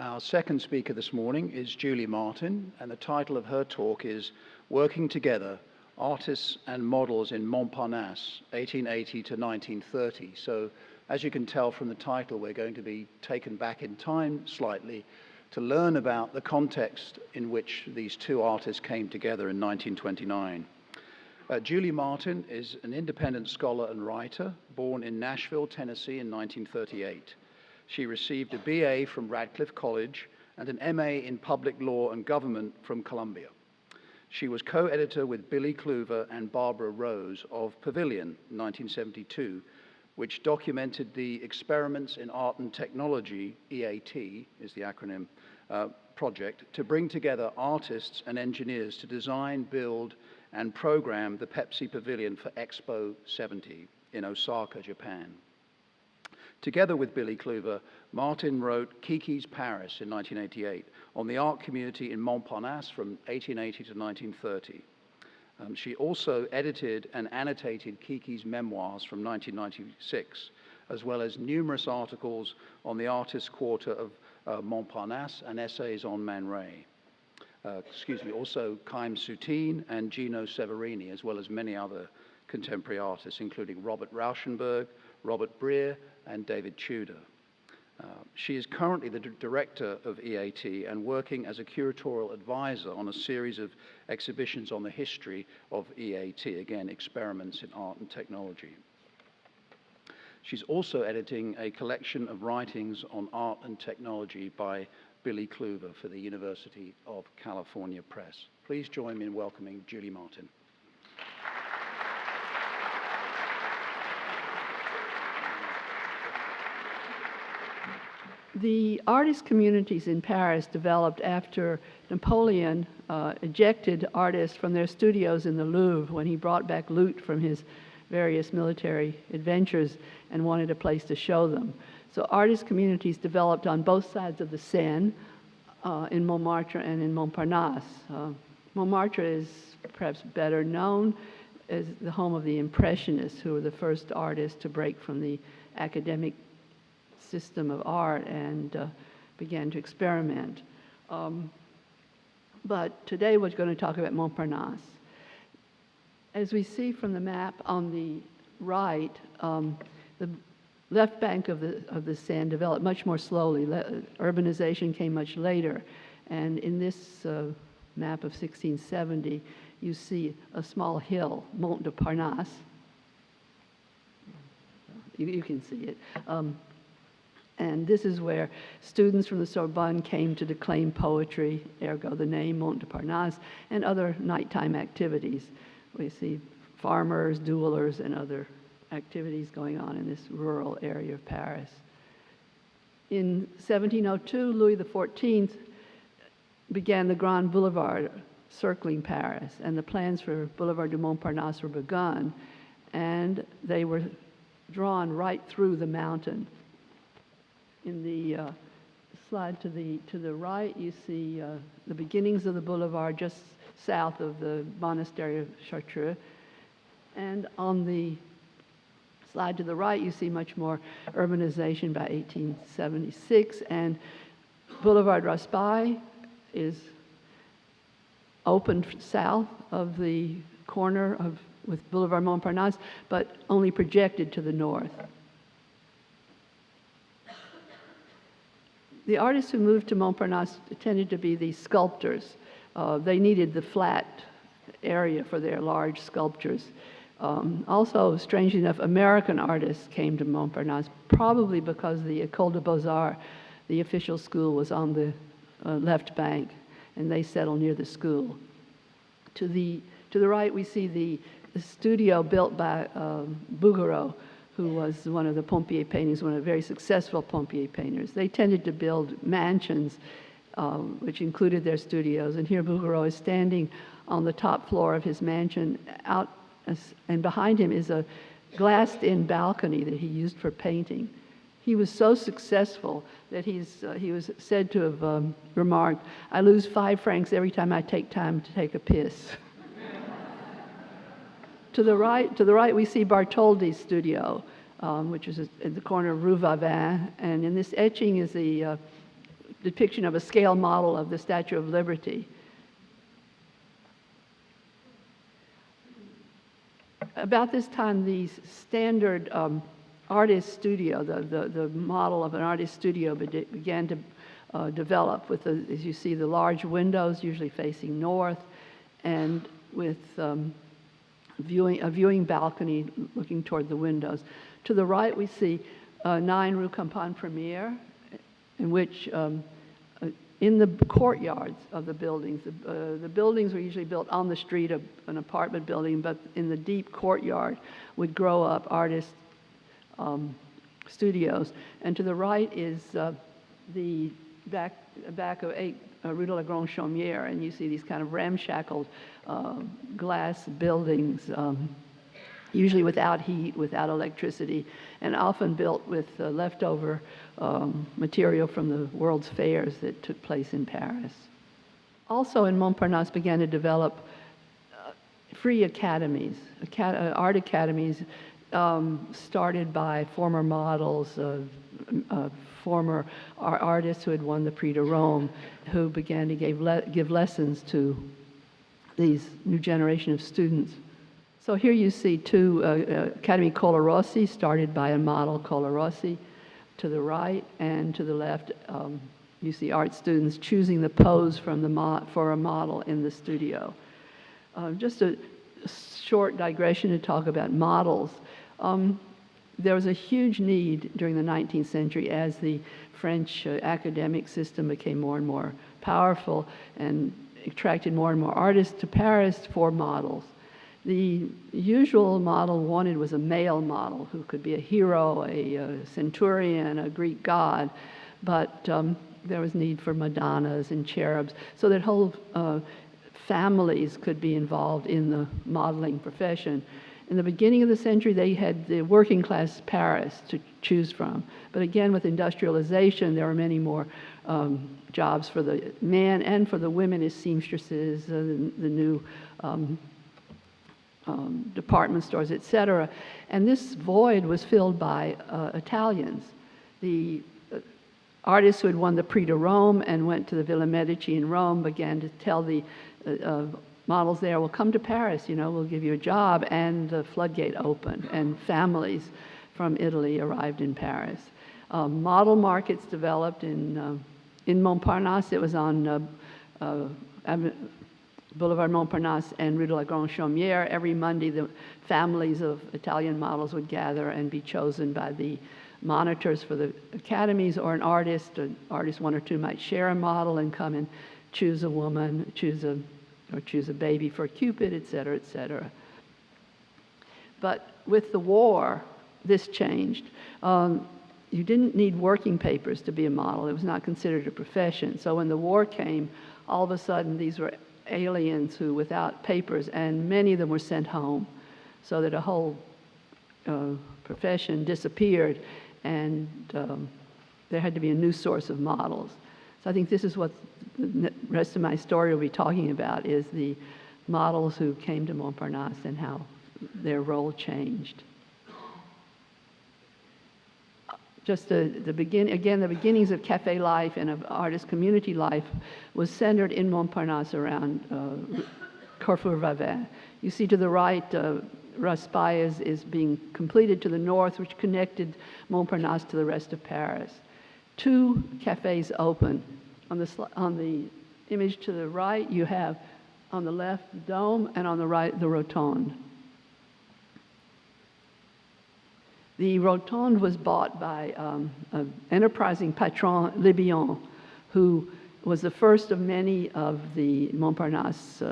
Our second speaker this morning is Julie Martin, and the title of her talk is Working Together, Artists and Models in Montparnasse, 1880 to 1930. So, as you can tell from the title, we're going to be taken back in time slightly to learn about the context in which these two artists came together in 1929. Julie Martin is an independent scholar and writer, born in Nashville, Tennessee in 1938. She received a BA from Radcliffe College and an MA in Public Law and Government from Columbia. She was co-editor with Billy Kluver and Barbara Rose of Pavilion in 1972, which documented the Experiments in Art and Technology, EAT is the acronym, project to bring together artists and engineers to design, build, and program the Pepsi Pavilion for Expo 70 in Osaka, Japan. Together with Billy Kluver, Martin wrote Kiki's Paris in 1988 on the art community in Montparnasse from 1880 to 1930. She also edited and annotated Kiki's memoirs from 1996, as well as numerous articles on the artist quarter of Montparnasse and essays on Man Ray. Also Chaim Soutine and Gino Severini, as well as many other contemporary artists, including Robert Rauschenberg, Robert Breer, and David Tudor. She is currently the director of EAT and working as a curatorial advisor on a series of exhibitions on the history of EAT, again, Experiments in Art and Technology. She's also editing a collection of writings on art and technology by Billy Kluver for the University of California Press. Please join me in welcoming Julie Martin. The artist communities in Paris developed after Napoleon ejected artists from their studios in the Louvre when he brought back loot from his various military adventures and wanted a place to show them. So artist communities developed on both sides of the Seine, in Montmartre and in Montparnasse. Montmartre is perhaps better known as the home of the Impressionists, who were the first artists to break from the academic system of art and began to experiment. But today we're going to talk about Montparnasse. As we see from the map on the right, the left bank of the Seine developed much more slowly. Urbanization came much later. And in this map of 1670, you see a small hill, Mont de Parnasse. You can see it. And this is where students from the Sorbonne came to declaim poetry, ergo the name Mont de Parnasse, and other nighttime activities. We see farmers, duelers, and other activities going on in this rural area of Paris. In 1702, Louis XIV began the Grand Boulevard circling Paris, and the plans for Boulevard du Montparnasse were begun, and they were drawn right through the mountain. In the slide to the right, you see the beginnings of the boulevard just south of the monastery of Chartreux. And on the slide to the right, you see much more urbanization by 1876. And Boulevard Raspail is opened south of the corner with Boulevard Montparnasse, but only projected to the north. The artists who moved to Montparnasse tended to be the sculptors. They needed the flat area for their large sculptures. Also, strangely enough, American artists came to Montparnasse, probably because the École des Beaux-Arts, the official school, was on the left bank, and they settled near the school. To the right, we see the studio built by Bouguereau, who was one of the Pompier painters, one of the very successful Pompier painters. They tended to build mansions, which included their studios. And here Bouguereau is standing on the top floor of his mansion, and behind him is a glassed-in balcony that he used for painting. He was so successful that he was said to have remarked, "I lose 5 francs every time I take time to take a piss." To the right, we see Bartholdi's studio, which is at the corner of Rue Vavin, and in this etching is the depiction of a scale model of the Statue of Liberty. About this time, the standard artist studio, the model of an artist studio began to develop with, as you see, the large windows, usually facing north, and with a viewing balcony looking toward the windows. To the right, we see 9 Rue Campagne Première, in which in the courtyards of the buildings were usually built on the street, an apartment building, but in the deep courtyard would grow up artist studios. And to the right is the back of 8 Rue de la Grande Chaumière, and you see these kind of ramshackle glass buildings, usually without heat, without electricity, and often built with leftover material from the World's Fairs that took place in Paris. Also in Montparnasse began to develop free academies, art academies started by former models, former artists who had won the Prix de Rome, who began to give lessons to these new generation of students. So here you see 2 Academy Colarossi, started by a model Colarossi, to the right, and to the left you see art students choosing the pose from for a model in the studio. Just a short digression to talk about models. There was a huge need during the 19th century as the French academic system became more and more powerful and attracted more and more artists to Paris for models. The usual model wanted was a male model who could be a hero, a centurion, a Greek god, but there was need for Madonnas and cherubs, so that whole families could be involved in the modeling profession. In the beginning of the century, they had the working class Paris to choose from. But again, with industrialization, there were many more jobs for the men and for the women as seamstresses, the new department stores, etc. And this void was filled by Italians. The artists who had won the Prix de Rome and went to the Villa Medici in Rome began to tell the models there, well, come to Paris, you know, we'll give you a job, and the floodgate opened, and families from Italy arrived in Paris. Model markets developed in Montparnasse. It was on Boulevard Montparnasse and Rue de la Grande Chaumière. Every Monday, the families of Italian models would gather and be chosen by the monitors for the academies, or an artist 1 or 2 might share a model and come and choose a woman, choose a baby for Cupid, et cetera, et cetera. But with the war, this changed. You didn't need working papers to be a model. It was not considered a profession. So when the war came, all of a sudden these were aliens who without papers, and many of them were sent home, so that a whole profession disappeared, and there had to be a new source of models. So I think this is what the rest of my story will be talking about, is the models who came to Montparnasse and how their role changed. Just the beginnings of cafe life and of artist community life was centered in Montparnasse around Carrefour Vavin. You see to the right, Raspail is being completed to the north, which connected Montparnasse to the rest of Paris. 2 cafes open. On the image to the right, you have on the left the Dome, and on the right the Rotonde. The Rotonde was bought by an enterprising patron, Libion, who was the first of many of the Montparnasse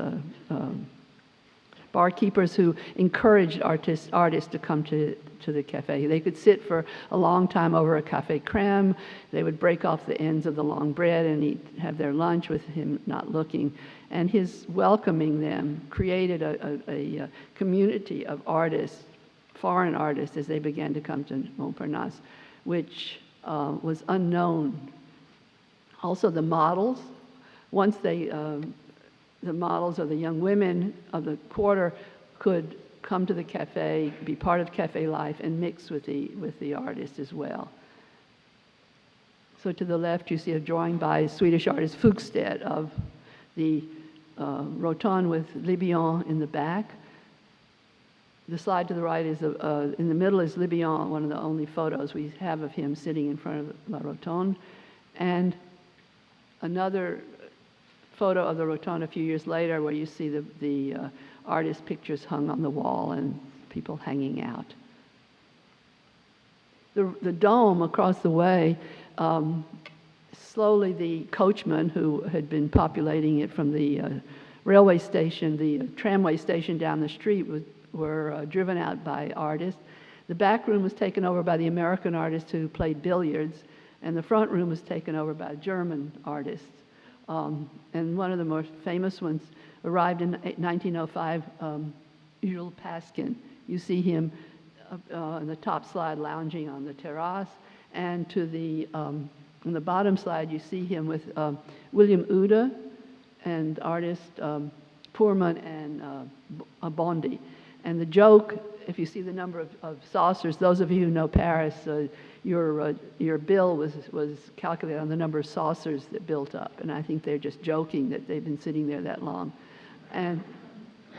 barkeepers who encouraged artists to come to the cafe. They could sit for a long time over a café crème. They would break off the ends of the long bread and have their lunch with him not looking. And his welcoming them created a community of artists, foreign artists, as they began to come to Montparnasse, which was unknown. Also the models, once the models or the young women of the quarter could come to the cafe, be part of cafe life, and mix with the artist as well. So to the left, you see a drawing by Swedish artist Fugstedt of the Rotonde with Libion in the back. The slide to the right is, in the middle is Libion, one of the only photos we have of him sitting in front of La Rotonde. And another photo of the Rotonde a few years later where you see the artist pictures hung on the wall and people hanging out. The dome across the way, slowly the coachmen who had been populating it from the railway station, the tramway station down the street, were driven out by artists. The back room was taken over by the American artists who played billiards, and the front room was taken over by German artists. And one of the most famous ones arrived in 1905, Jules Pascin. You see him on the top slide lounging on the terrace, and on the bottom slide you see him with William Ude and artist Poorman and Bondi. And the joke, if you see the number of saucers, those of you who know Paris, your bill was calculated on the number of saucers that built up. And I think they're just joking that they've been sitting there that long. And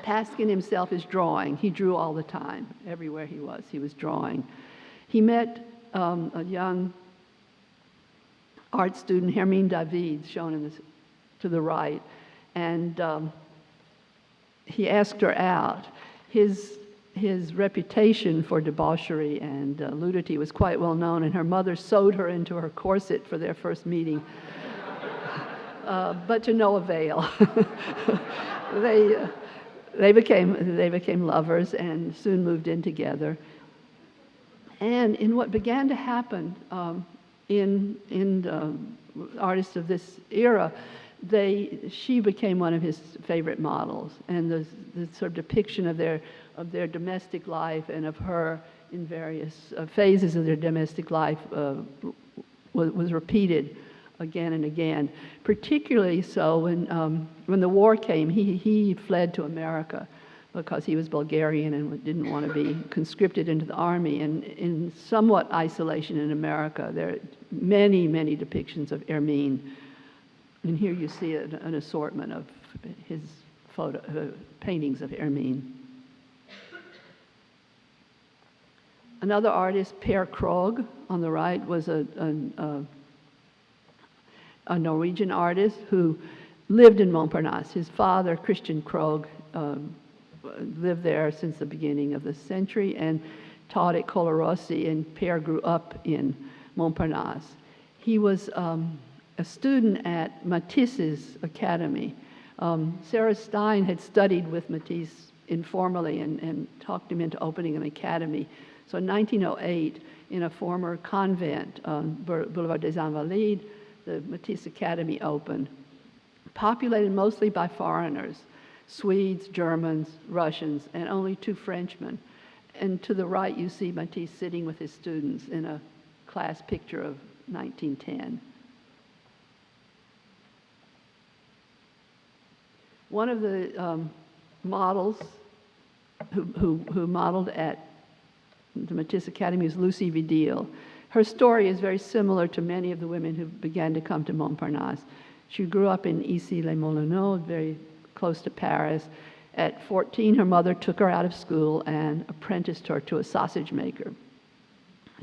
Pascin himself is drawing. He drew all the time. Everywhere he was drawing. He met a young art student, Hermine David, shown to the right, and he asked her out. His reputation for debauchery and nudity was quite well known, and her mother sewed her into her corset for their first meeting, but to no avail. They became lovers and soon moved in together. And in what began to happen in artists of this era, she became one of his favorite models, and the sort of depiction of their domestic life and of her in various phases of their domestic life was repeated again and again. Particularly so when the war came, he fled to America because he was Bulgarian and didn't want to be conscripted into the army. And in somewhat isolation in America, there are many, many depictions of Hermine. And here you see an assortment of his paintings of Hermine. Another artist, Per Krohg, on the right, was a Norwegian artist who lived in Montparnasse. His father, Christian Krohg, lived there since the beginning of the century and taught at Colarossi, and Per grew up in Montparnasse. He was a student at Matisse's academy. Sarah Stein had studied with Matisse informally and talked him into opening an academy. So in 1908, in a former convent on Boulevard des Invalides, the Matisse Academy opened, populated mostly by foreigners, Swedes, Germans, Russians, and only 2 Frenchmen. And to the right, you see Matisse sitting with his students in a class picture of 1910. One of the models who modeled at the Matisse Academy is Lucie Vidil. Her story is very similar to many of the women who began to come to Montparnasse. She grew up in Issy-les-Moulineaux, very close to Paris. At 14, her mother took her out of school and apprenticed her to a sausage maker.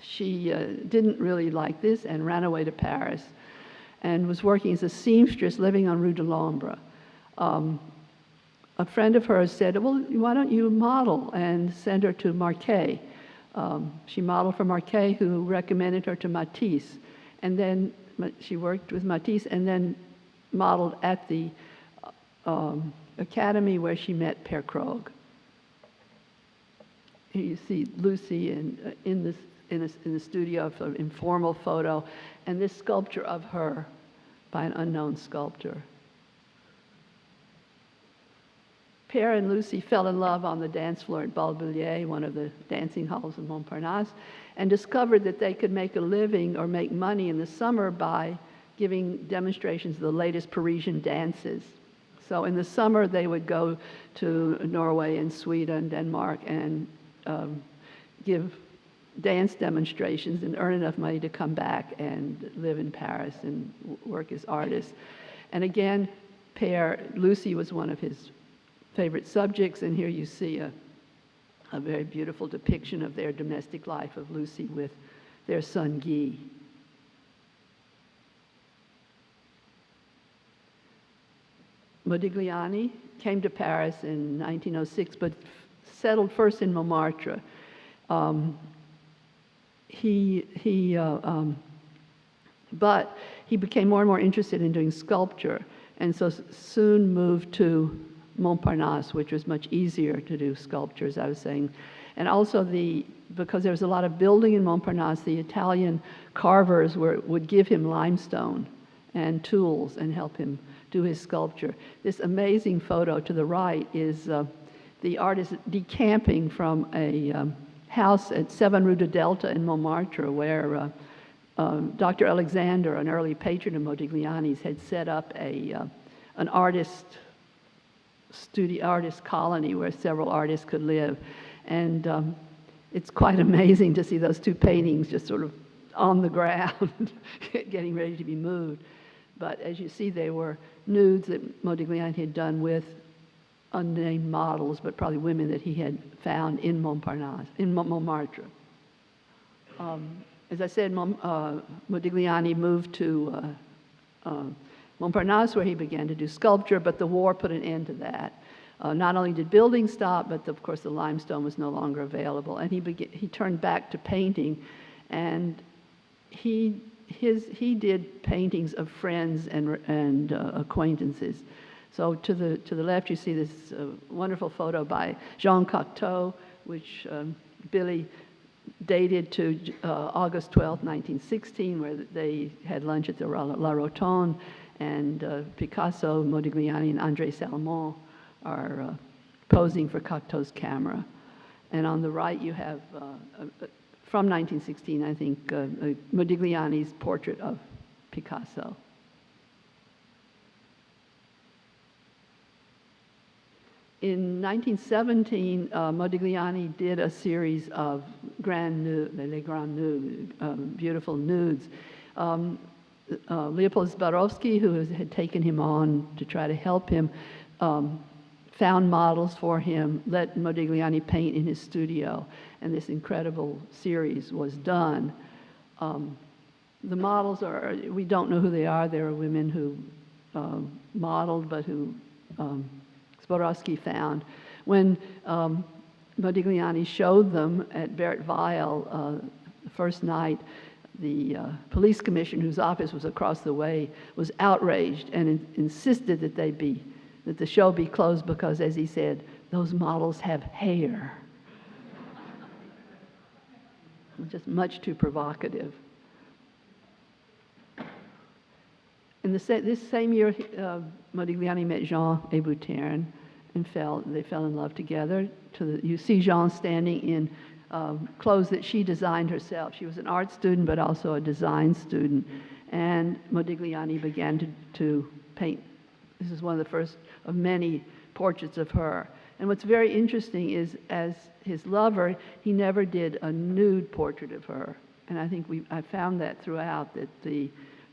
She didn't really like this and ran away to Paris and was working as a seamstress living on Rue de l'Ombre. A friend of hers said, well, why don't you model, and send her to Marquet. She modeled for Marquet, who recommended her to Matisse. And then she worked with Matisse and then modeled at the academy where she met Per Krohg. Here you see Lucy in the studio of an informal photo, and this sculpture of her by an unknown sculptor. Per and Lucy fell in love on the dance floor at Balbelier, one of the dancing halls in Montparnasse, and discovered that they could make a living or make money in the summer by giving demonstrations of the latest Parisian dances. So in the summer, they would go to Norway and Sweden, Denmark, and give dance demonstrations and earn enough money to come back and live in Paris and work as artists. And again, Lucy was one of his favorite subjects, and here you see a very beautiful depiction of their domestic life of Lucy with their son Guy. Modigliani came to Paris in 1906, but settled first in Montmartre. But he became more and more interested in doing sculpture, and so soon moved to Montparnasse, which was much easier to do sculpture, as I was saying. And also because there was a lot of building in Montparnasse, the Italian carvers would give him limestone and tools and help him do his sculpture. This amazing photo to the right is the artist decamping from a house at 7 Rue de Delta in Montmartre, where Dr. Alexander, an early patron of Modigliani's, had set up an artist colony where several artists could live. And it's quite amazing to see those two paintings just sort of on the ground, getting ready to be moved. But as you see, they were nudes that Modigliani had done with unnamed models, but probably women that he had found in Montmartre. As I said, Modigliani moved to Montparnasse, where he began to do sculpture, but the war put an end to that. Not only did building stop, but of course the limestone was no longer available, and he turned back to painting, and he did paintings of friends and acquaintances. So to the left, you see this wonderful photo by Jean Cocteau, which Billy dated to August 12, 1916, where they had lunch at the La Rotonde, and Picasso, Modigliani, and André Salomon are posing for Cocteau's camera. And on the right, you have, from 1916, I think, Modigliani's portrait of Picasso. In 1917, Modigliani did a series of les grands nudes, beautiful nudes. Leopold Zborowski, who had taken him on to try to help him, found models for him, let Modigliani paint in his studio, and this incredible series was done. The models we don't know who they are. There are women who modeled, but who Zborowski found. When Modigliani showed them at Barrett Weil the first night, the police commissioner, whose office was across the way, was outraged and insisted that the show be closed because, as he said, those models have hair. Just much too provocative. In this same year, Modigliani met Jean Hébuterne, and they fell in love together. You see Jean standing in clothes that she designed herself. She was an art student, but also a design student. And Modigliani began to paint. This is one of the first of many portraits of her. And what's very interesting is, as his lover, he never did a nude portrait of her. And I think I found that throughout, that the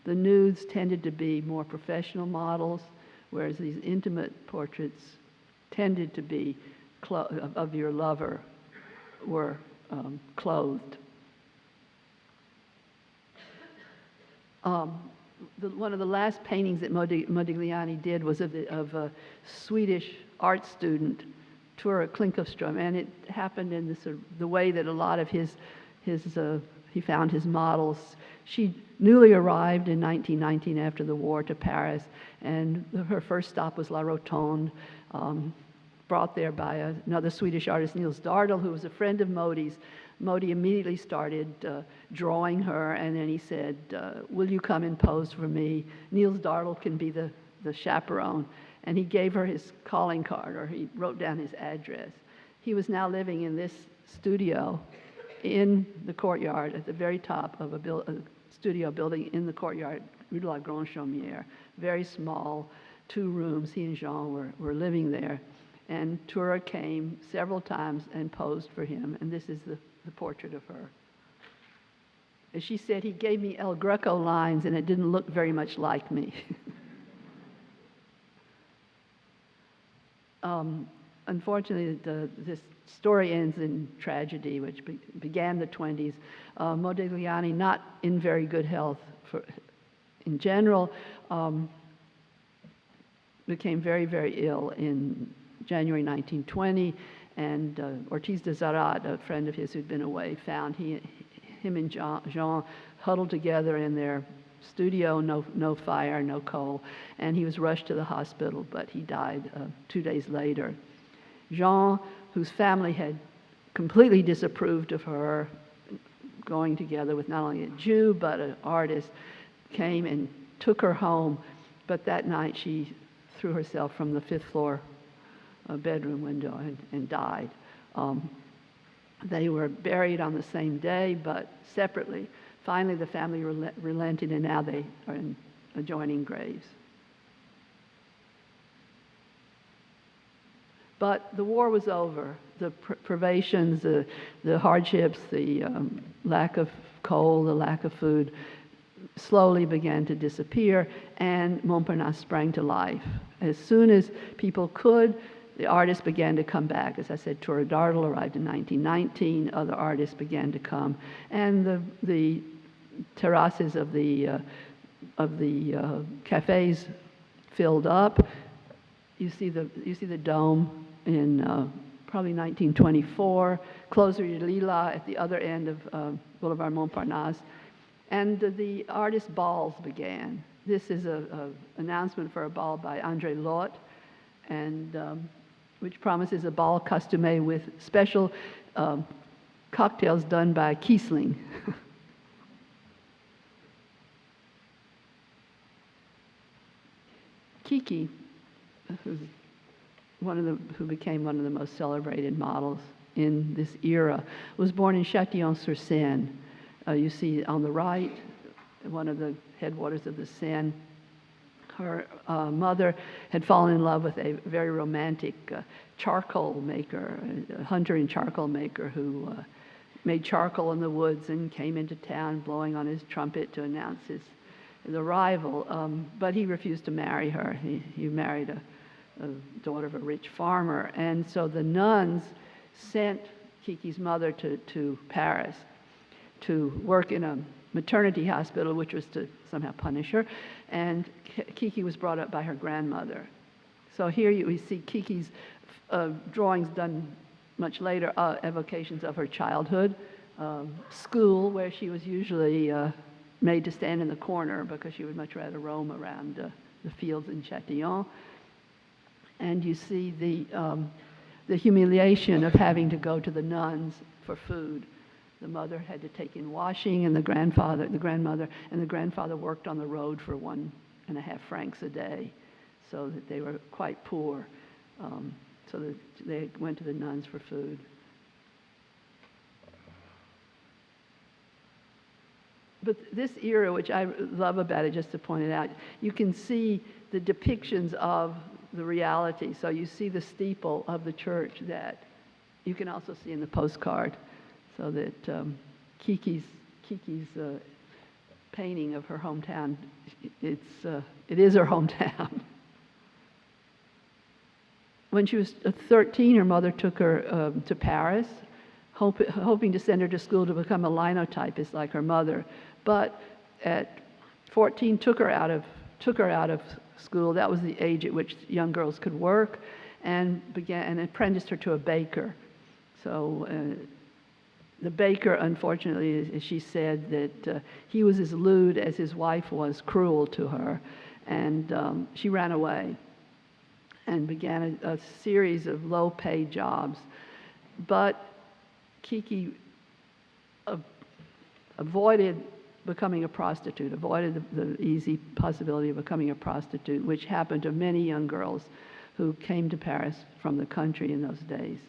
nudes tended to be more professional models, whereas these intimate portraits tended to be of your lover were clothed. One of the last paintings that Modigliani did was of a Swedish art student, Tura Klinckowström, and it happened in the way that a lot of he found his models. She newly arrived in 1919 after the war to Paris, and her first stop was La Rotonde, brought there by another Swedish artist, Niels Dardel, who was a friend of Modi's. Modi immediately started drawing her, and then he said, will you come and pose for me? Niels Dardel can be the chaperone. And he gave her his calling card, or he wrote down his address. He was now living in this studio in the courtyard at the very top of a studio building in the courtyard, Rue de la Grande Chaumière. Very small, 2 rooms. He and Jean were living there. And Tura came several times and posed for him, and this is the portrait of her. As she said, he gave me El Greco lines, and it didn't look very much like me. Unfortunately, this story ends in tragedy, which began the 20s. Modigliani, not in very good health in general, became very, very ill in January 1920, and Ortiz de Zarat, a friend of his who'd been away, found him and Jean huddled together in their studio, no fire, no coal, and he was rushed to the hospital, but he died 2 days later. Jean, whose family had completely disapproved of her going together with not only a Jew but an artist, came and took her home, but that night she threw herself from the 5th floor bedroom window and died. They were buried on the same day, but separately. Finally, the family relented, and now they are in adjoining graves. But the war was over. The privations, the hardships, the lack of coal, the lack of food slowly began to disappear, and Montparnasse sprang to life. As soon as people could, the artists began to come back. As I said, Tour Dartle arrived in 1919. Other artists began to come, and the terraces of the cafes filled up. You see the dome in probably 1924. Closerie de Lila at the other end of Boulevard Montparnasse, and the artist balls began. This is an announcement for a ball by André Lott, and which promises a bal costumé with special cocktails done by Kisling. Kiki, who became one of the most celebrated models in this era, was born in Châtillon-sur-Seine. You see on the right, one of the headwaters of the Seine. Her mother had fallen in love with a very romantic charcoal maker, a hunter and charcoal maker who made charcoal in the woods and came into town blowing on his trumpet to announce his arrival. But he refused to marry her. He married a daughter of a rich farmer. And so the nuns sent Kiki's mother to Paris to work in a maternity hospital, which was to somehow punish her. And Kiki was brought up by her grandmother. So here we see Kiki's drawings done much later, evocations of her childhood, school, where she was usually made to stand in the corner because she would much rather roam around the fields in Châtillon. And you see the humiliation of having to go to the nuns for food. The mother had to take in washing, and the grandmother and the grandfather worked on the road for 1.5 francs a day, so that they were quite poor. So that they went to the nuns for food. But this era, which I love about it, just to point it out, you can see the depictions of the reality. So you see the steeple of the church that you can also see in the postcard. So that Kiki's painting of her hometown, it is her hometown. When she was 13, her mother took her to Paris, hoping to send her to school to become a linotypist like her mother. But at 14, took her out of school. That was the age at which young girls could work, and apprenticed her to a baker. So the baker, unfortunately, as she said, that he was as lewd as his wife was cruel to her, and she ran away and began a series of low-paid jobs. But Kiki avoided becoming a prostitute, avoided the easy possibility of becoming a prostitute, which happened to many young girls who came to Paris from the country in those days.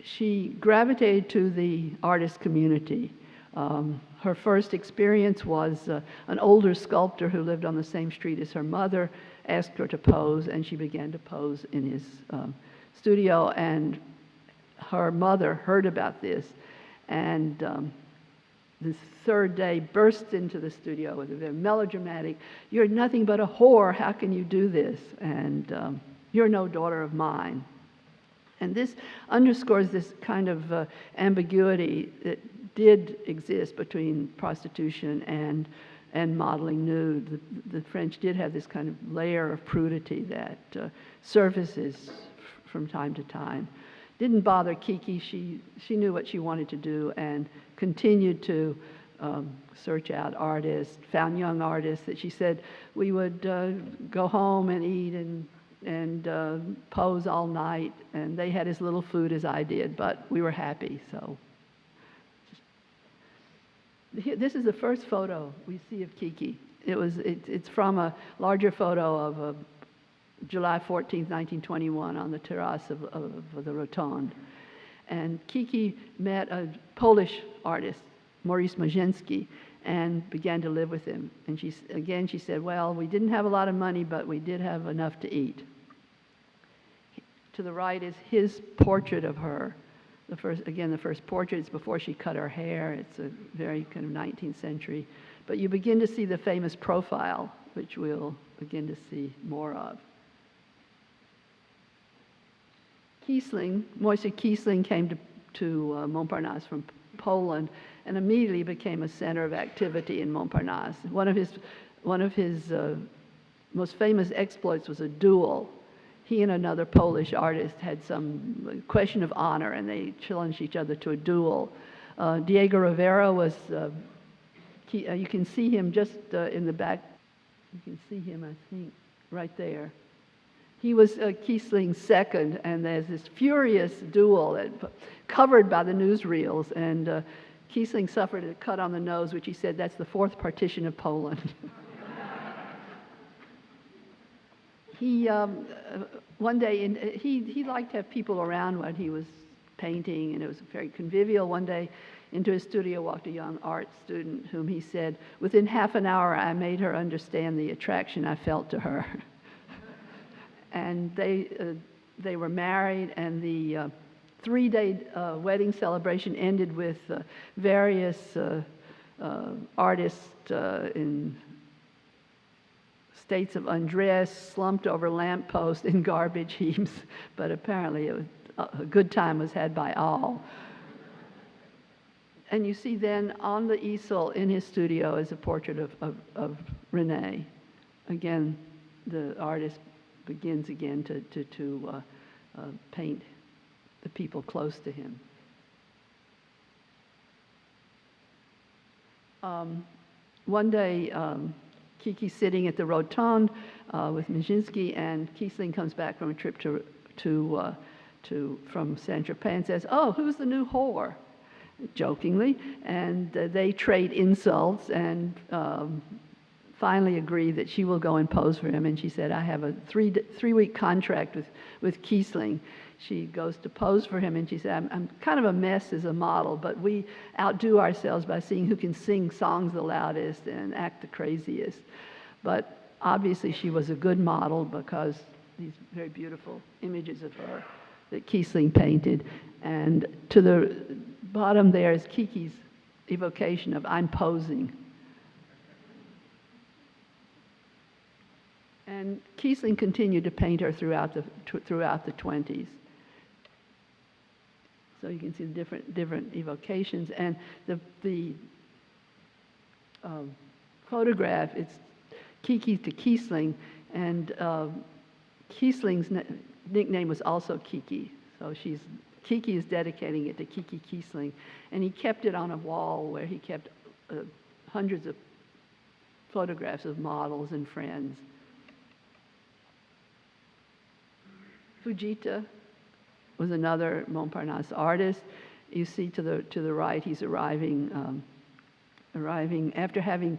She gravitated to the artist community. Her first experience was an older sculptor who lived on the same street as her mother asked her to pose, and she began to pose in his studio, and her mother heard about this And the third day burst into the studio with a very melodramatic, "You're nothing but a whore, how can you do this? And you're no daughter of mine." And this underscores this kind of ambiguity that did exist between prostitution and modeling nude. The French did have this kind of layer of prudity that surfaces from time to time. Didn't bother Kiki. She knew what she wanted to do and continued to search out artists, found young artists that she said, we would go home and eat and pose all night, and they had as little food as I did, but we were happy. So this is the first photo we see of Kiki. It's from a larger photo of July 14th, 1921 on the terrace of the Rotonde. And Kiki met a Polish artist, Maurice Modigliani, and began to live with him. And she said, well, we didn't have a lot of money, but we did have enough to eat. To the right is his portrait of her. The first portrait is before she cut her hair. It's a very kind of 19th century. But you begin to see the famous profile, which we'll begin to see more of. Kisling, Moïse Kisling came to Montparnasse from Poland and immediately became a center of activity in Montparnasse. One of his most famous exploits was a duel. He and another Polish artist had some question of honor, and they challenged each other to a duel. Diego Rivera was, you can see him just in the back. You can see him, I think, right there. He was Kisling's second, and there's this furious duel covered by the newsreels, and Kisling suffered a cut on the nose, which he said, that's the fourth partition of Poland. He, one day, he liked to have people around when he was painting, and it was very convivial. One day, into his studio walked a young art student whom he said, within half an hour, I made her understand the attraction I felt to her. And they were married, and the three-day wedding celebration ended with various artists in states of undress, slumped over lampposts in garbage heaps, but apparently a good time was had by all. And you see then on the easel in his studio is a portrait of René. Again, the artist begins again to paint the people close to him. One day, Kiki's sitting at the Rotonde with Modigliani, and Kisling comes back from a trip from Saint-Tropez and says, "Oh, who's the new whore?" Jokingly, and they trade insults and finally agree that she will go and pose for him. And she said, "I have a three-week contract with Kisling." She goes to pose for him, and she said, I'm kind of a mess as a model, but we outdo ourselves by seeing who can sing songs the loudest and act the craziest. But obviously she was a good model because these very beautiful images of her that Kisling painted. And to the bottom there is Kiki's evocation of "I'm posing." And Kisling continued to paint her throughout the 20s. So you can see the different evocations, and the photograph. It's Kiki to Kisling, and Kisling's nickname was also Kiki. So Kiki is dedicating it to Kiki Kisling, and he kept it on a wall where he kept hundreds of photographs of models and friends. Foujita was another Montparnasse artist. You see to the right, he's arriving after having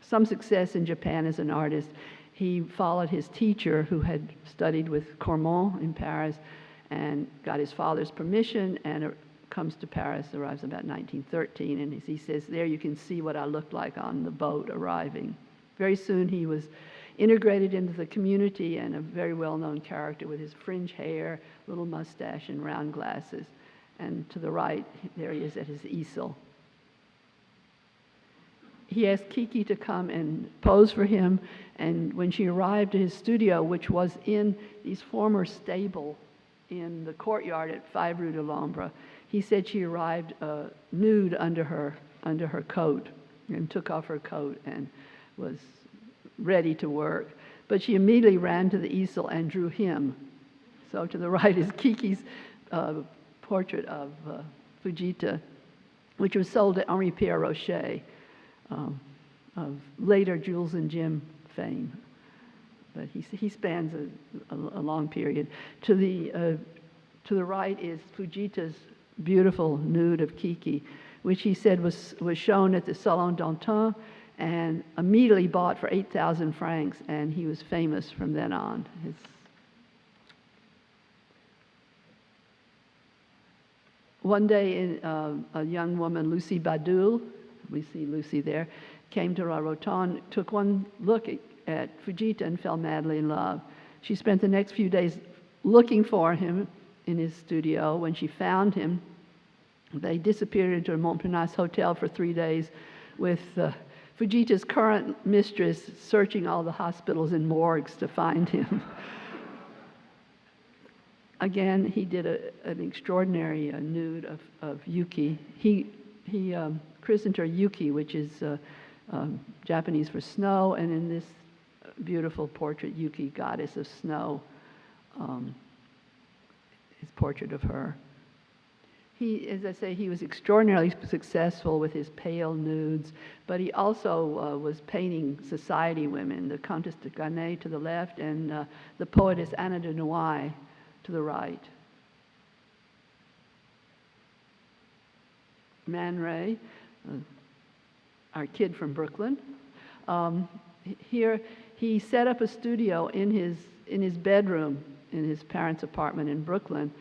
some success in Japan as an artist. He followed his teacher, who had studied with Cormon in Paris, and got his father's permission, and comes to Paris, arrives about 1913, and as he says, there you can see what I looked like on the boat arriving. Very soon he was integrated into the community and a very well-known character with his fringe hair, little mustache, and round glasses. And to the right, there he is at his easel. He asked Kiki to come and pose for him, and when she arrived at his studio, which was in these former stable in the courtyard at 5 Rue de l'Ombre, he said she arrived nude under her coat, and took off her coat and was ready to work. But she immediately ran to the easel and drew him. So to the right is Kiki's portrait of Foujita, which was sold at Henri Pierre Rocher, of later Jules and Jim fame. But he spans a long period. To the right is Foujita's beautiful nude of Kiki, which he said was shown at the Salon d'Antin and immediately bought for 8,000 francs, and he was famous from then on. One day, a young woman, Lucy Badul, we see Lucy there, came to La Rotonde, took one look at Foujita and fell madly in love. She spent the next few days looking for him in his studio. When she found him, they disappeared into a Montparnasse hotel for 3 days with Foujita's current mistress searching all the hospitals and morgues to find him. Again, he did an extraordinary nude of Yuki. He christened her Yuki, which is Japanese for snow, and in this beautiful portrait, Yuki, goddess of snow, his portrait of her. He, as I say, he was extraordinarily successful with his pale nudes, but he also was painting society women, the Comtesse de Ganay to the left, and the poetess Anna de Noailles to the right. Man Ray, our kid from Brooklyn. Here, he set up a studio in his bedroom in his parents' apartment in Brooklyn,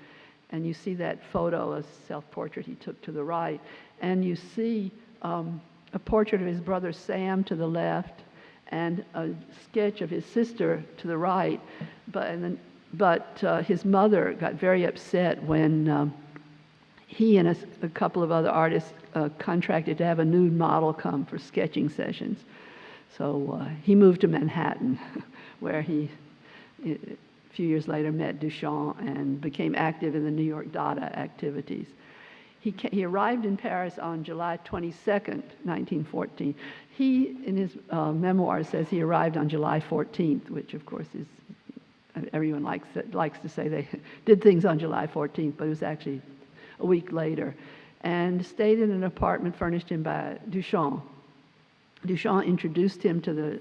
and you see that photo, a self-portrait he took to the right, and you see a portrait of his brother Sam to the left, and a sketch of his sister to the right, but his mother got very upset when he and a couple of other artists contracted to have a nude model come for sketching sessions. So he moved to Manhattan, where he, a few years later, met Duchamp and became active in the New York Dada activities. He arrived in Paris on July 22nd, 1914. He, in his memoirs, says he arrived on July 14th, which of course is, everyone likes to say they did things on July 14th, but it was actually a week later, and stayed in an apartment furnished him by Duchamp. Duchamp introduced him to the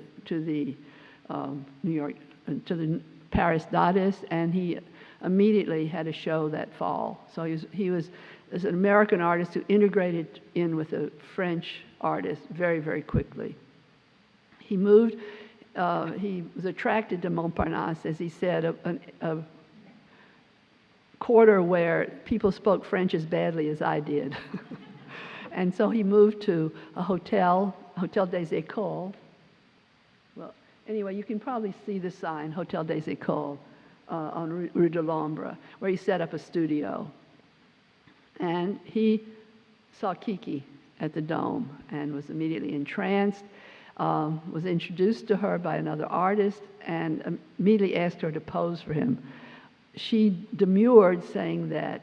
Paris Dadists, and he immediately had a show that fall. So he was as an American artist who integrated in with a French artist very, very quickly. He moved. He was attracted to Montparnasse, as he said, a quarter where people spoke French as badly as I did. And so he moved to a Hotel des Écoles. Well, anyway, you can probably see the sign, Hotel des Écoles, on Rue de l'Ombre, where he set up a studio. And he saw Kiki at the Dome and was immediately entranced, was introduced to her by another artist, and immediately asked her to pose for him. She demurred, saying that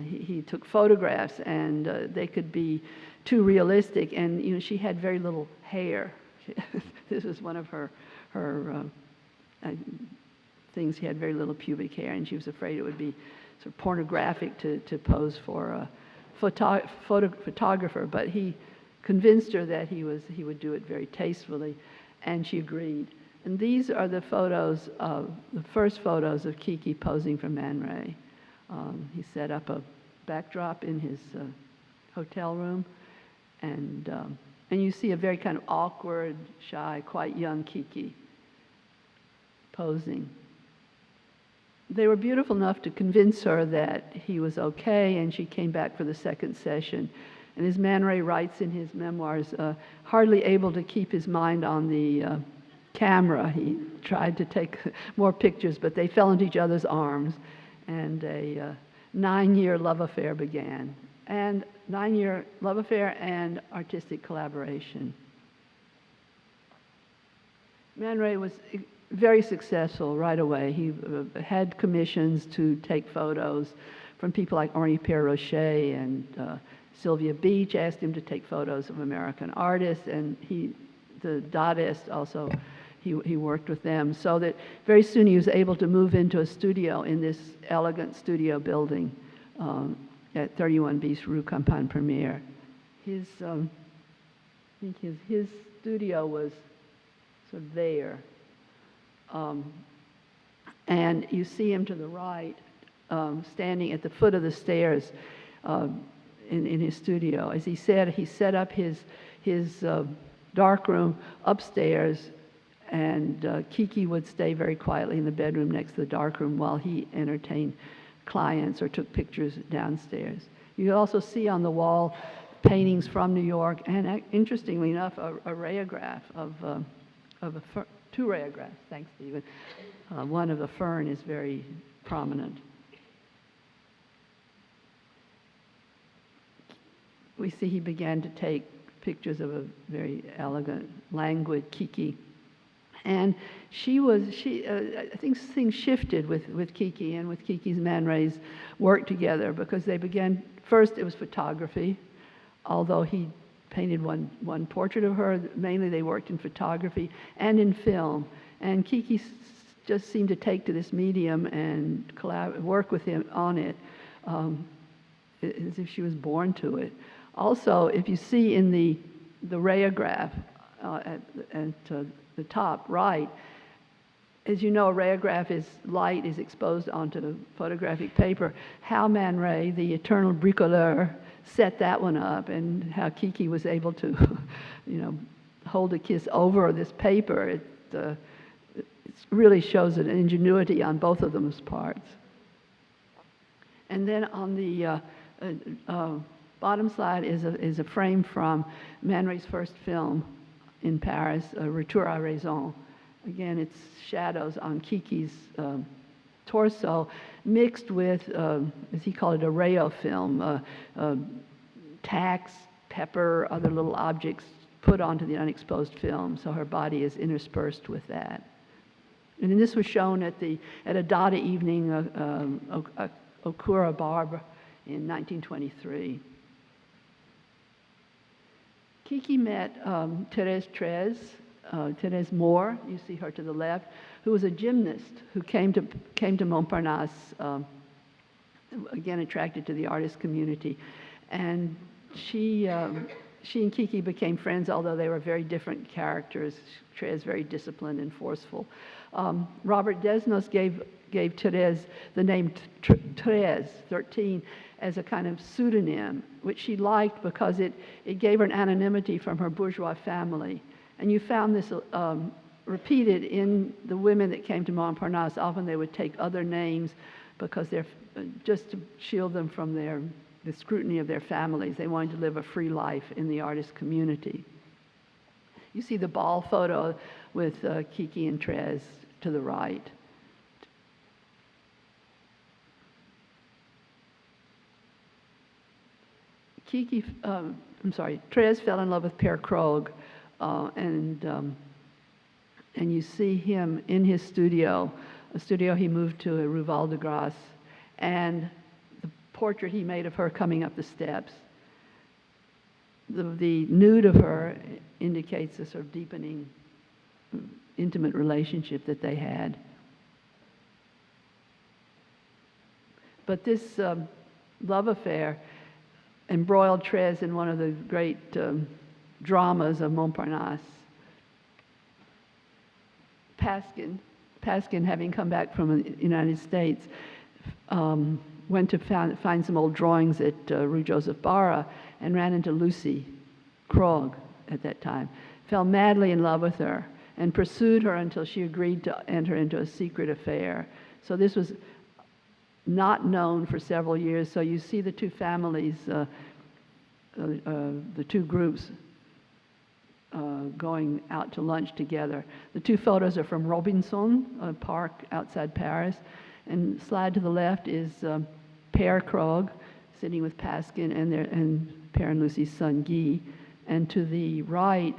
he took photographs and they could be too realistic, and she had very little hair. This was one of her things. She had very little pubic hair, and she was afraid it would be sort of pornographic to pose for a photographer. But he convinced her that he would do it very tastefully, and she agreed. And these are the first photos of Kiki posing for Man Ray. He set up a backdrop in his hotel room, and you see a very kind of awkward, shy, quite young Kiki posing. They were beautiful enough to convince her that he was okay, and she came back for the second session. And as Man Ray writes in his memoirs, hardly able to keep his mind on the camera. He tried to take more pictures, but they fell into each other's arms, and 9-year love affair began. And 9-year love affair and artistic collaboration. Man Ray was very successful right away. He had commissions to take photos from people like Henri Pierre-Rocher, and Sylvia Beach asked him to take photos of American artists, and the Dadaist also, he worked with them, so that very soon he was able to move into a studio in this elegant studio building at 31 bis Rue Campagne Première. I think his studio was sort of there. And you see him to the right, standing at the foot of the stairs in his studio. As he said, he set up his darkroom upstairs, and Kiki would stay very quietly in the bedroom next to the darkroom while he entertained clients or took pictures downstairs. You also see on the wall paintings from New York, and interestingly enough, a rayograph of two rayographs, thanks Stephen. One of the fern is very prominent. We see he began to take pictures of a very elegant, languid Kiki. And I think things shifted with Kiki and with Kiki's Man Ray's work together, because they began, first it was photography, although he painted one portrait of her. Mainly they worked in photography and in film. And Kiki just seemed to take to this medium and work with him on it as if she was born to it. Also, if you see in the rayograph at the top right, as you know, a rayograph light is exposed onto photographic paper. How Man Ray, the eternal bricoleur, set that one up, and how Kiki was able to, hold a kiss over this paper. It really shows an ingenuity on both of them's parts. And then on the bottom slide is a frame from Man Ray's first film in Paris, Retour à Raison. Again, it's shadows on Kiki's torso, mixed with, as he called it, a rayo film, tacks, pepper, other little objects put onto the unexposed film, so her body is interspersed with that. And then this was shown at a Dada evening, Okura Barbe, in 1923. Kiki met Thérèse Moore, you see her to the left, who was a gymnast who came to Montparnasse, again attracted to the artist community. And she and Kiki became friends, although they were very different characters. Thérèse very disciplined and forceful. Robert Desnos gave Thérèse the name Thérèse, 13, as a kind of pseudonym, which she liked because it gave her an anonymity from her bourgeois family. And you found this repeated in the women that came to Montparnasse. Often they would take other names because they're just to shield them from the scrutiny of their families. They wanted to live a free life in the artist community. You see the ball photo with Kiki and Thérèse to the right. Thérèse fell in love with Père Krohg, and you see him in his studio, a studio he moved to at Rue Val-de-Grâce, and the portrait he made of her coming up the steps. The nude of her indicates a sort of deepening, intimate relationship that they had. But this love affair embroiled Thérèse in one of the great dramas of Montparnasse. Pascin, having come back from the United States, went to find some old drawings at Rue Joseph Bara and ran into Lucy Krohg at that time, fell madly in love with her, and pursued her until she agreed to enter into a secret affair. So this was not known for several years. So you see the two families, the two groups going out to lunch together. The two photos are from Robinson, a park outside Paris. And slide to the left is Père Krohg, sitting with Pascin and Père and Lucy's son Guy. And to the right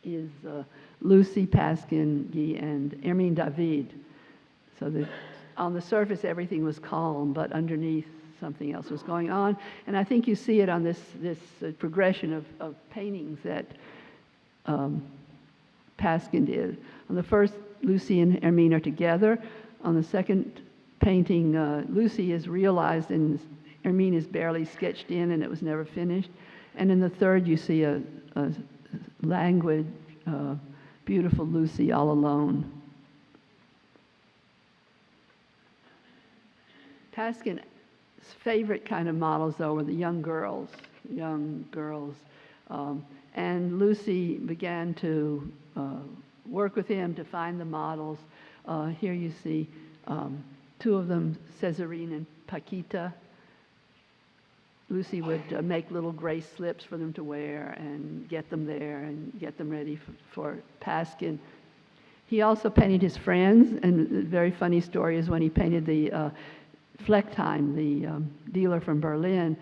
is Lucy, Pascin, Guy, and Hermine David. So that on the surface everything was calm, but underneath something else was going on. And I think you see it on this progression of paintings that Pascin did. On the first, Lucy and Hermine are together. On the second painting, Lucy is realized and Hermine is barely sketched in and it was never finished. And in the third, you see a languid, beautiful Lucy all alone. Pascin's favorite kind of models, though, were the young girls. And Lucy began to work with him to find the models. Here you see two of them, Césarine and Paquita. Lucy would make little gray slips for them to wear and get them there and get them ready for Pascin. He also painted his friends, and a very funny story is when he painted the Fleckheim, the dealer from Berlin.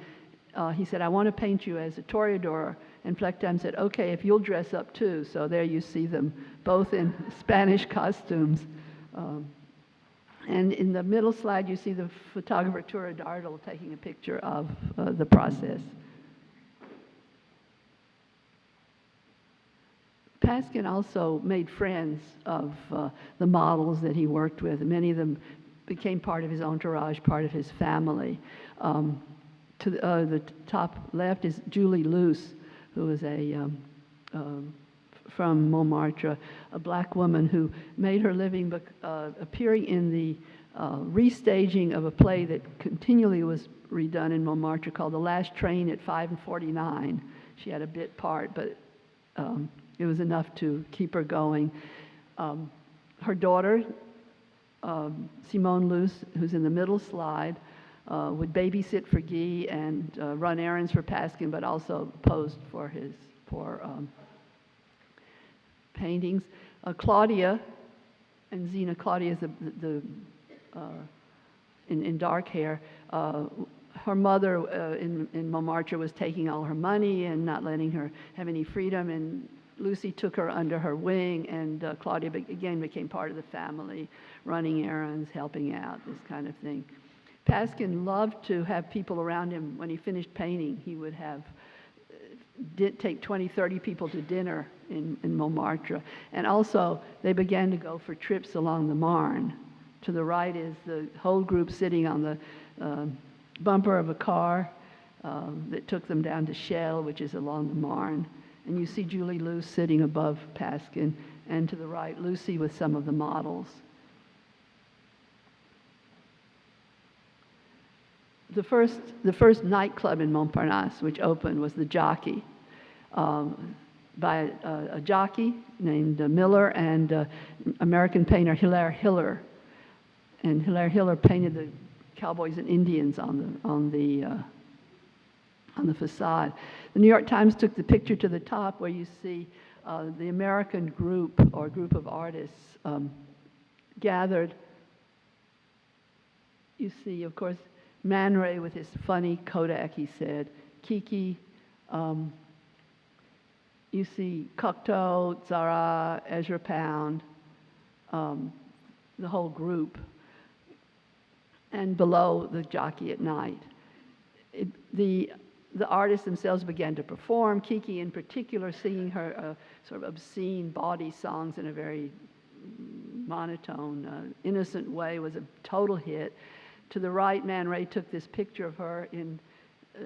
He said, I want to paint you as a toreador. And Fleckheim said, okay, if you'll dress up too. So there you see them both in Spanish costumes. And in the middle slide, you see the photographer Tura Dardel taking a picture of the process. Pascin also made friends of the models that he worked with. Many of them became part of his entourage, part of his family. To the top left is Julie Luce, who was from Montmartre, a black woman who made her living appearing in the restaging of a play that continually was redone in Montmartre called The Last Train at 5:49. She had a bit part, but it was enough to keep her going. Her daughter, Simone Luce, who's in the middle slide, would babysit for Guy and run errands for Pascin, but also posed for paintings. Claudia and Zina. Claudia is in dark hair. Her mother in Montmartre was taking all her money and not letting her have any freedom, and Lucy took her under her wing, and Claudia again became part of the family, running errands, helping out, this kind of thing. Pascin loved to have people around him. When he finished painting, he would take 20, 30 people to dinner in Montmartre. And also, they began to go for trips along the Marne. To the right is the whole group sitting on the bumper of a car that took them down to Chelles, which is along the Marne. And you see Julie Luce sitting above Pascin, and to the right, Lucy with some of the models. The first nightclub in Montparnasse, which opened, was the Jockey, by a jockey named Miller and American painter Hilaire Hiller. And Hilaire Hiller painted the cowboys and Indians on the facade. The New York Times took the picture to the top where you see the American group of artists gathered. You see, of course, Man Ray with his funny Kodak, he said. Kiki. You see Cocteau, Zara, Ezra Pound, the whole group. And below, the Jockey at night. The artists themselves began to perform. Kiki, in particular, singing her sort of obscene bawdy songs in a very monotone, innocent way, was a total hit. To the right, Man Ray took this picture of her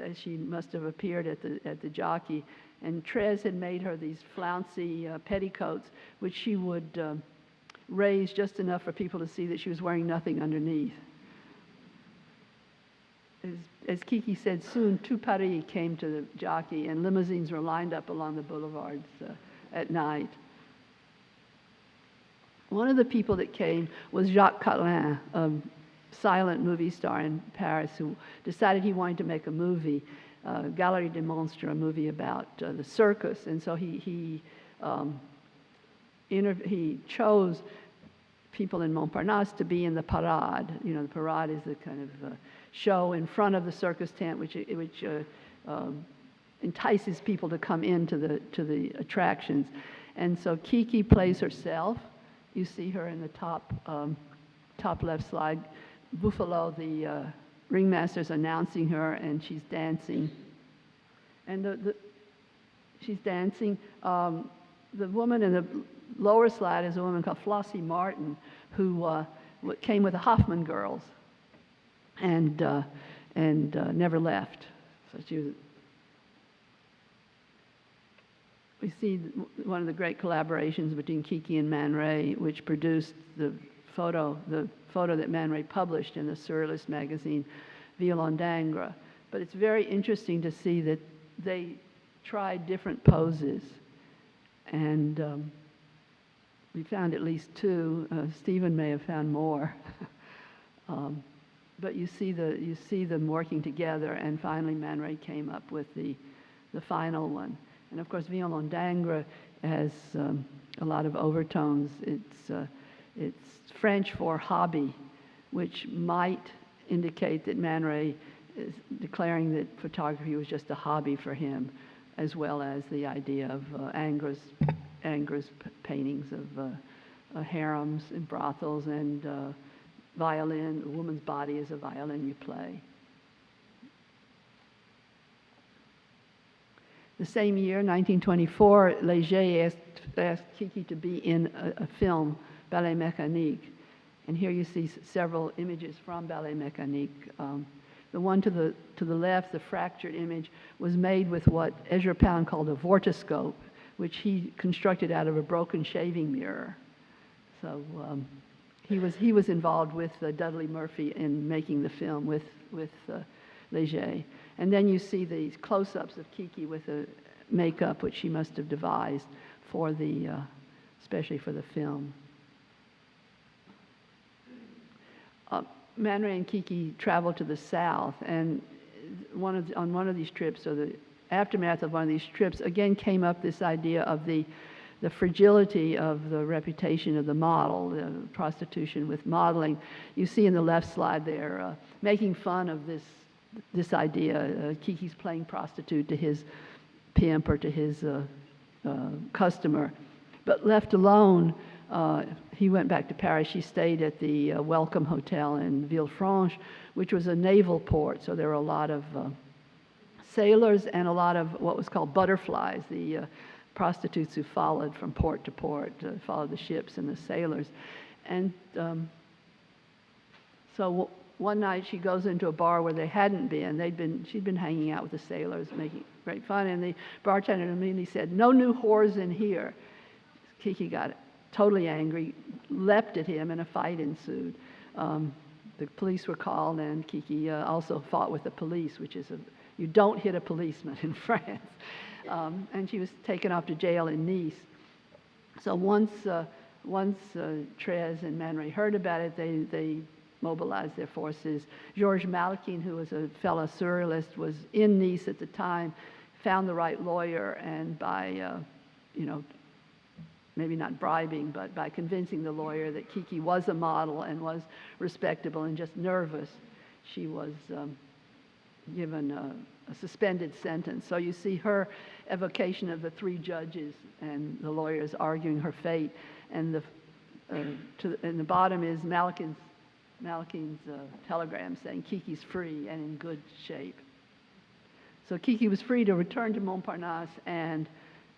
as she must have appeared at the Jockey, and Trez had made her these flouncy petticoats, which she would raise just enough for people to see that she was wearing nothing underneath. As Kiki said, soon tout Paris came to the Jockey, and limousines were lined up along the boulevards at night. One of the people that came was Jacques Collin, a silent movie star in Paris, who decided he wanted to make a movie, Galerie des Monstres, a movie about the circus. And so he chose people in Montparnasse to be in the parade. You know, the parade is the kind of show in front of the circus tent, which entices people to come into the attractions. And so Kiki plays herself. You see her in the top left slide. Buffalo, the ringmaster's announcing her, and she's dancing. And she's dancing. The woman in the lower slide is a woman called Flossie Martin, who came with the Hoffman girls and never left. So she was. We see one of the great collaborations between Kiki and Man Ray, which produced the photo that Man Ray published in the Surrealist magazine, Violon d'Ingres. But it's very interesting to see that they tried different poses, and we found at least two. Stephen may have found more, but you see them working together, and finally Man Ray came up with the final one. And of course, Violon d'Ingres has a lot of overtones. It's French for hobby, which might indicate that Man Ray is declaring that photography was just a hobby for him, as well as the idea of Ingres' paintings of harems and brothels and violin. A woman's body is a violin you play. The same year, 1924, Léger asked Kiki to be in a film, Ballet Mécanique. And here you see several images from Ballet Mécanique. The one to the left, the fractured image, was made with what Ezra Pound called a vortiscope, which he constructed out of a broken shaving mirror. So he was involved with Dudley Murphy in making the film with Léger. And then you see these close-ups of Kiki with the makeup, which she must have devised for especially for the film. Man Ray and Kiki traveled to the South, and on one of these trips, or the aftermath of one of these trips, again came up this idea of the fragility of the reputation of the model, the prostitution with modeling. You see in the left slide there, making fun of this idea. Kiki's playing prostitute to his pimp or to his customer. But left alone, he went back to Paris. She stayed at the Welcome Hotel in Villefranche, which was a naval port. So there were a lot of sailors and a lot of what was called butterflies, the prostitutes who followed from port to port, followed the ships and the sailors. And so one night she goes into a bar where they hadn't been. She'd been hanging out with the sailors, making great fun, and the bartender immediately said, "No new whores in here." Kiki got totally angry, leapt at him, and a fight ensued. The police were called, and Kiki also fought with the police, which is you don't hit a policeman in France. And she was taken off to jail in Nice. So once Trez and Man Ray heard about it, they mobilized their forces. Georges Malkin, who was a fellow surrealist, was in Nice at the time, found the right lawyer, and by, maybe not bribing, but by convincing the lawyer that Kiki was a model and was respectable and just nervous, she was given a suspended sentence. So you see her evocation of the three judges and the lawyers arguing her fate, and the bottom is Malkin's telegram saying Kiki's free and in good shape. So Kiki was free to return to Montparnasse and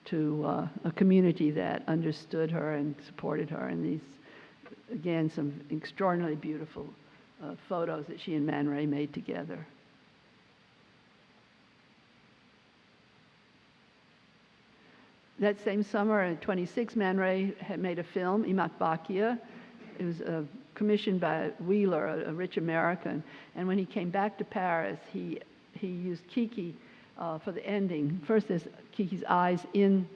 to a community that understood her and supported her. And these, again, some extraordinarily beautiful photos that she and Man Ray made together. That same summer, in 1926, Man Ray had made a film, Imak Bakia. It was commissioned by Wheeler, a rich American. And when he came back to Paris, he used Kiki for the ending. First, there's Kiki's eyes in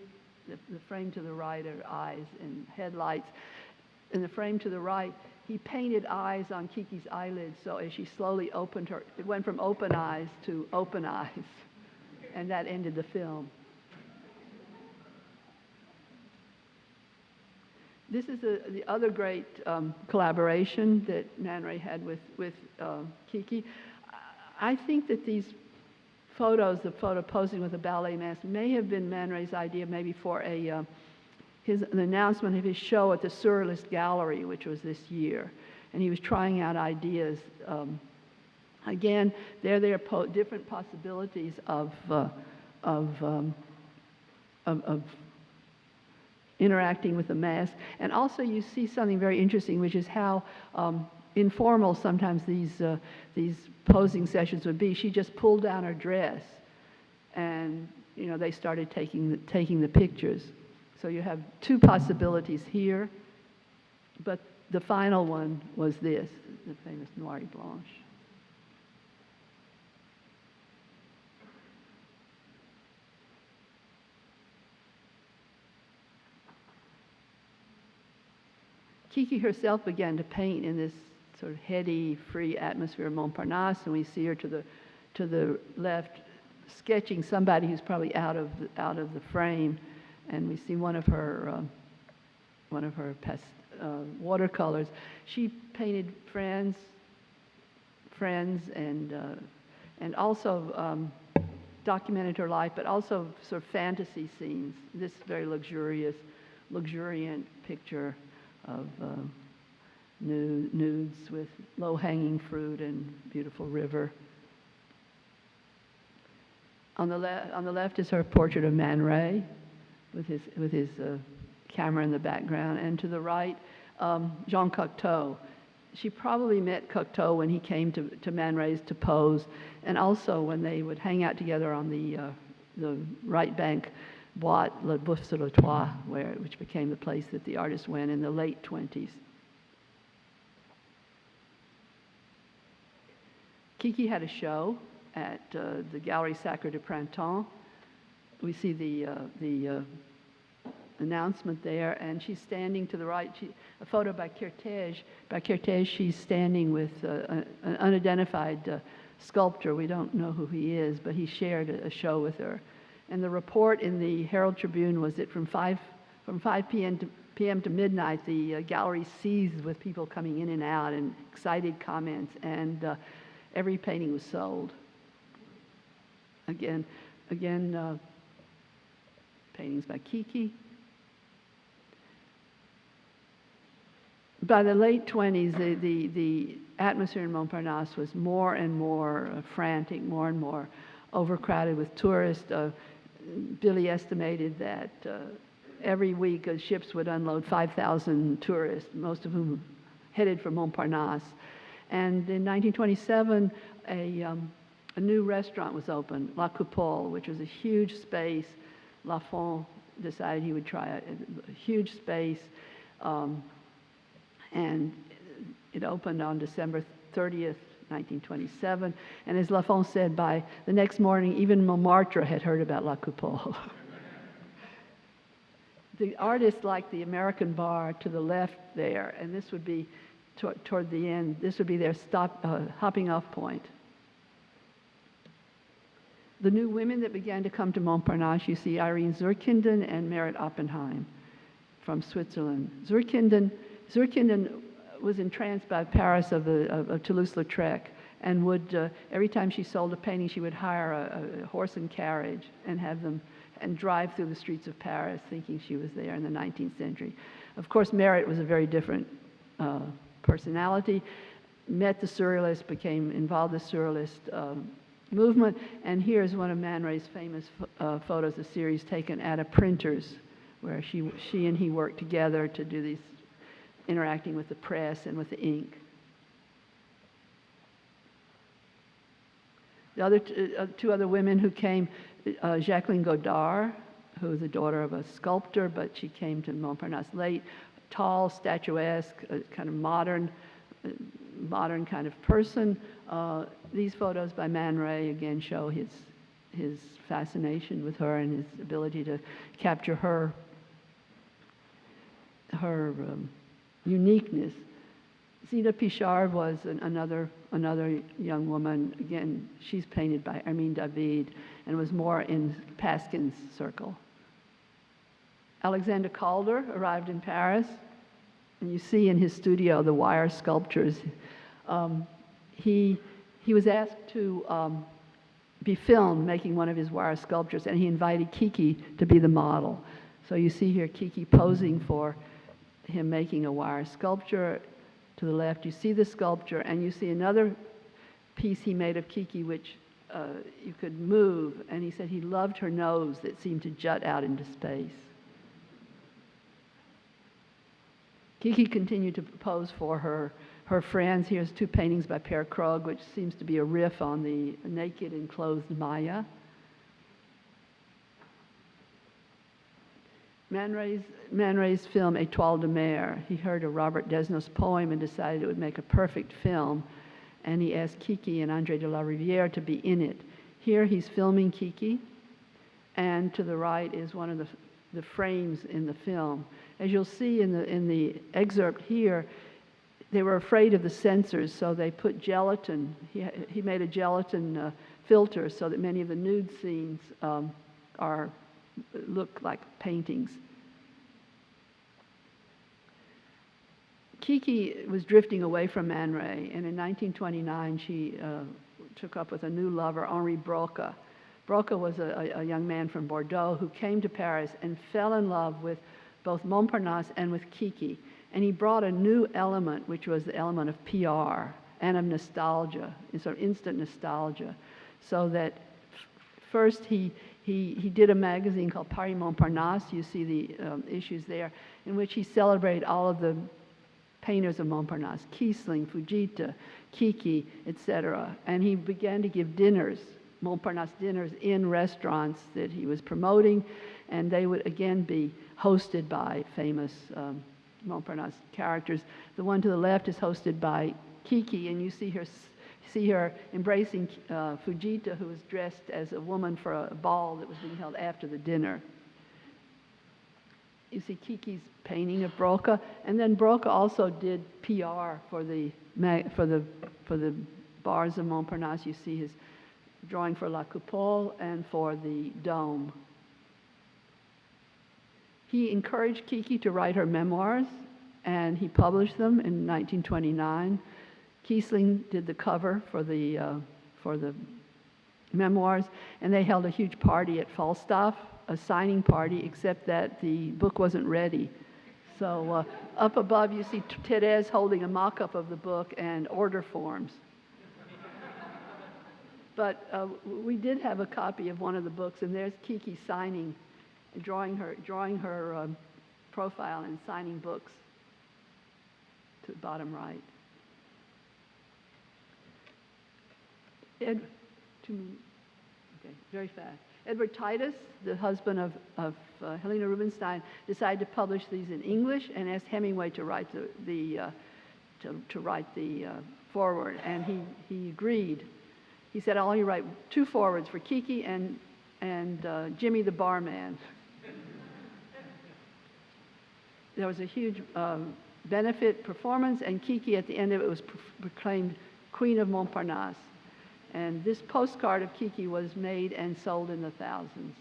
the frame to the right, are eyes and headlights. In the frame to the right, he painted eyes on Kiki's eyelids, so as she slowly opened her, it went from open eyes to open eyes, and that ended the film. This is the other great collaboration that Man Ray had with Kiki. I think that these photos, the photo posing with a ballet mask, may have been Man Ray's idea maybe for an announcement of his show at the Surrealist Gallery, which was this year. And he was trying out ideas. Again, there are different possibilities of interacting with the mask. And also you see something very interesting, which is how informal sometimes these posing sessions would be. She just pulled down her dress, and they started taking the pictures. So you have two possibilities here, but the final one was this, the famous Noir et Blanche. Kiki herself began to paint in this sort of heady, free atmosphere of Montparnasse, and we see her to the left sketching somebody who's probably out of the frame, and we see one of her watercolors. She painted friends, and also documented her life, but also sort of fantasy scenes. This very luxuriant picture of nudes with low-hanging fruit and beautiful river. On the left is her portrait of Man Ray, with his camera in the background, and to the right, Jean Cocteau. She probably met Cocteau when he came to Man Ray's to pose, and also when they would hang out together on the right bank Boîte Le Boeuf sur le Toit, which became the place that the artist went in the late 20s. Kiki had a show at the Galerie Sacre du Printemps. We see the announcement there, and she's standing to the right. A photo by Kertész. By Kertész, she's standing with an unidentified sculptor. We don't know who he is, but he shared a show with her. And the report in the Herald Tribune was that from 5 p.m. to midnight, the gallery seethed with people coming in and out and excited comments, and every painting was sold. Again, paintings by Kiki. By the late 20s, the atmosphere in Montparnasse was more and more frantic, more and more overcrowded with tourists. Billy estimated that every week ships would unload 5,000 tourists, most of whom headed for Montparnasse. And in 1927, a new restaurant was opened, La Coupole, which was a huge space. Lafont decided he would try a huge space, and it opened on December 30th, 1927. And as Lafont said, by the next morning, even Montmartre had heard about La Coupole. The artists liked the American bar to the left there, and this would be toward the end, this would be their hopping off point. The new women that began to come to Montparnasse, you see Irene Zurkinden and Merit Oppenheim from Switzerland. Zurkinden was entranced by Paris of Toulouse-Lautrec, and would, every time she sold a painting, she would hire a horse and carriage and have them and drive through the streets of Paris thinking she was there in the 19th century. Of course, Merit was a very different personality, met the Surrealists, became involved in the Surrealist movement, and here's one of Man Ray's famous photos, a series taken at a printer's, where she and he worked together to do these, interacting with the press and with the ink. The other two other women who came, Jacqueline Godard, who was the daughter of a sculptor, but she came to Montparnasse late, tall, statuesque, kind of modern kind of person. These photos by Man Ray again show his fascination with her and his ability to capture her uniqueness. Zita Pichard was another young woman. Again, she's painted by Hermine David and was more in Pasquin's circle. Alexander Calder arrived in Paris, and you see in his studio the wire sculptures. He he was asked to be filmed making one of his wire sculptures, and he invited Kiki to be the model. So you see here Kiki posing for him making a wire sculpture. To the left, you see the sculpture, and you see another piece he made of Kiki, which you could move, and he said he loved her nose that seemed to jut out into space. Kiki continued to pose for her friends. Here's two paintings by Krohg, which seems to be a riff on the naked and clothed Maya. Man Ray's film Étoile de Mer. He heard a Robert Desnos poem and decided it would make a perfect film, and he asked Kiki and André de la Rivière to be in it. Here he's filming Kiki, and to the right is one of the frames in the film. As you'll see in the excerpt here, they were afraid of the censors, so they put gelatin. He made a gelatin filter so that many of the nude scenes look like paintings. Kiki was drifting away from Man Ray, and in 1929 she took up with a new lover, Henri Broca. Broca was a young man from Bordeaux who came to Paris and fell in love with both Montparnasse and with Kiki. And he brought a new element, which was the element of PR and of nostalgia, sort of instant nostalgia. So that first he did a magazine called Paris Montparnasse. You see the issues there, in which he celebrated all of the painters of Montparnasse, Kisling, Foujita, Kiki, etc. And he began to give dinners, Montparnasse dinners, in restaurants that he was promoting, and they would again be hosted by famous Montparnasse characters. The one to the left is hosted by Kiki, and you see her embracing Foujita, who was dressed as a woman for a ball that was being held after the dinner. You see Kiki's painting of Broca, and then Broca also did PR for the bars of Montparnasse. You see his drawing for La Coupole and for the Dome. He encouraged Kiki to write her memoirs, and he published them in 1929. Kisling did the cover for the memoirs, and they held a huge party at Falstaff, a signing party, except that the book wasn't ready. So up above you see Therese holding a mock-up of the book and order forms. But we did have a copy of one of the books, and there's Kiki signing, drawing her profile and signing books to the bottom right. Very fast. Edward Titus, the husband of Helena Rubinstein, decided to publish these in English and asked Hemingway to write the foreword, and he agreed. He said, "I'll only write 2 forewords for Kiki and Jimmy the barman." There was a huge benefit performance, and Kiki at the end of it was proclaimed Queen of Montparnasse. And this postcard of Kiki was made and sold in the thousands.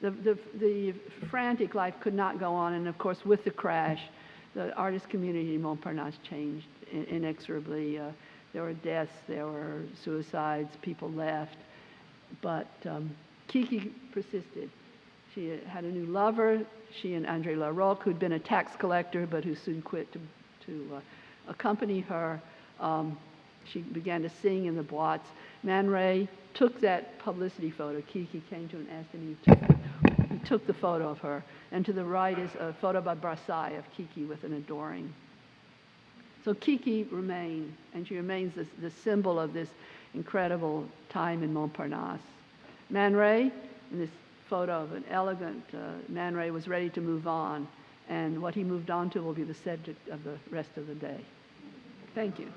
The frantic life could not go on, and of course with the crash, the artist community in Montparnasse changed inexorably. There were deaths, there were suicides, people left, but Kiki persisted. She had a new lover, she and André Larocque, who'd been a tax collector but who soon quit to accompany her. She began to sing in the boîtes. Man Ray took that publicity photo. Kiki came to him and asked him, he took the photo of her. And to the right is a photo by Brassai of Kiki with an adoring. So Kiki remained, and she remains the symbol of this incredible time in Montparnasse. Man Ray, in this photo of an elegant Man Ray, was ready to move on, and what he moved on to will be the subject of the rest of the day. Thank you.